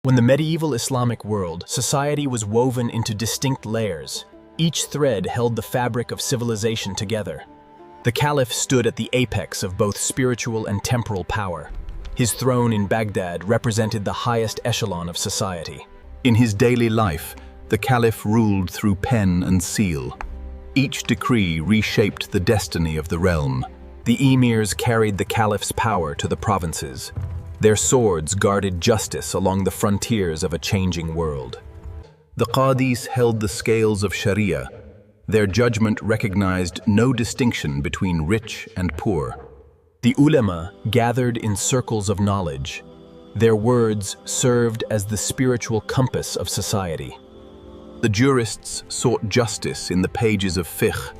When the medieval Islamic world, society was woven into distinct layers. Each thread held the fabric of civilization together. The caliph stood at the apex of both spiritual and temporal power. His throne in Baghdad represented the highest echelon of society. In his daily life, the caliph ruled through pen and seal. Each decree reshaped the destiny of the realm. The emirs carried the caliph's power to the provinces. Their swords guarded justice along the frontiers of a changing world. The qadis held the scales of Sharia. Their judgment recognized no distinction between rich and poor. The ulama gathered in circles of knowledge. Their words served as the spiritual compass of society. The jurists sought justice in the pages of fiqh.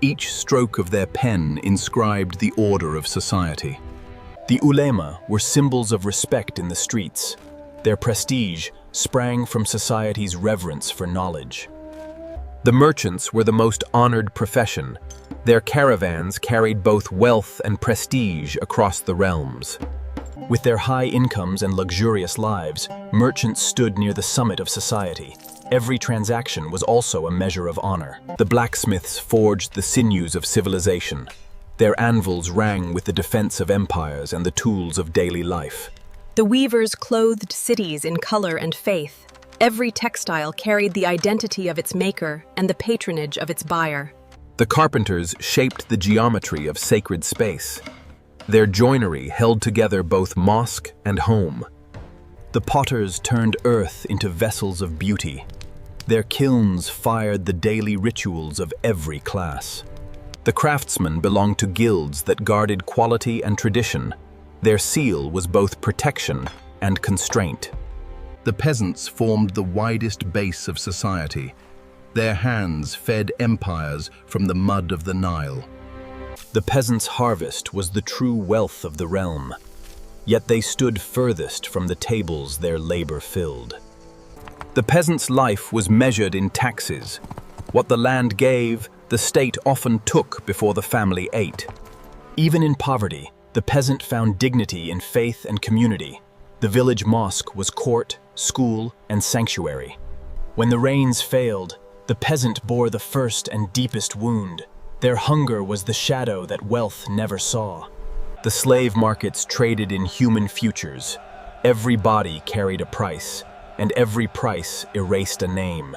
Each stroke of their pen inscribed the order of society. The ulema were symbols of respect in the streets. Their prestige sprang from society's reverence for knowledge. The merchants were the most honored profession. Their caravans carried both wealth and prestige across the realms. With their high incomes and luxurious lives, merchants stood near the summit of society. Every transaction was also a measure of honor. The blacksmiths forged the sinews of civilization. Their anvils rang with the defense of empires and the tools of daily life. The weavers clothed cities in color and faith. Every textile carried the identity of its maker and the patronage of its buyer. The carpenters shaped the geometry of sacred space. Their joinery held together both mosque and home. The potters turned earth into vessels of beauty. Their kilns fired the daily rituals of every class. The craftsmen belonged to guilds that guarded quality and tradition. Their seal was both protection and constraint. The peasants formed the widest base of society. Their hands fed empires from the mud of the Nile. The peasants' harvest was the true wealth of the realm, yet they stood furthest from the tables their labor filled. The peasant's life was measured in taxes. What the land gave, the state often took before the family ate. Even in poverty, the peasant found dignity in faith and community. The village mosque was court, school, and sanctuary. When the rains failed, the peasant bore the first and deepest wound. Their hunger was the shadow that wealth never saw. The slave markets traded in human futures. Every body carried a price, and every price erased a name.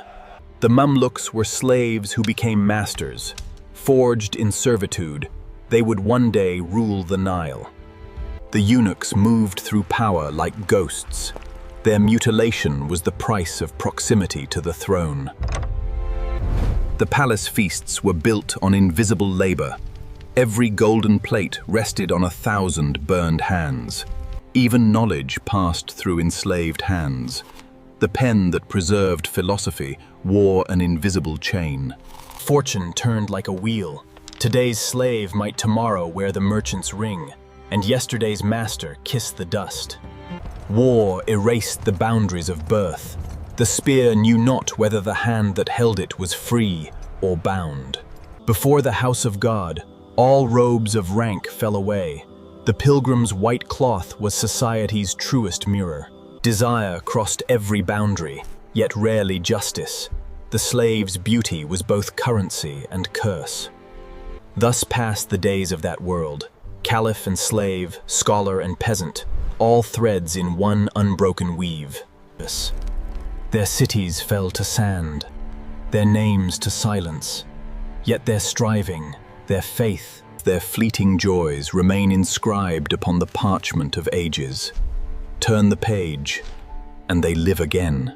The Mamluks were slaves who became masters. Forged in servitude, they would one day rule the Nile. The eunuchs moved through power like ghosts. Their mutilation was the price of proximity to the throne. The palace feasts were built on invisible labor. Every golden plate rested on 1,000 burned hands. Even knowledge passed through enslaved hands. The pen that preserved philosophy wore an invisible chain. Fortune turned like a wheel. Today's slave might tomorrow wear the merchant's ring, and yesterday's master kiss the dust. War erased the boundaries of birth. The spear knew not whether the hand that held it was free or bound. Before the house of God, all robes of rank fell away. The pilgrim's white cloth was society's truest mirror. Desire crossed every boundary, yet rarely justice. The slave's beauty was both currency and curse. Thus passed the days of that world. Caliph and slave, scholar and peasant, all threads in one unbroken weave. Their cities fell to sand, their names to silence. Yet their striving, their faith, their fleeting joys remain inscribed upon the parchment of ages. Turn the page, and they live again.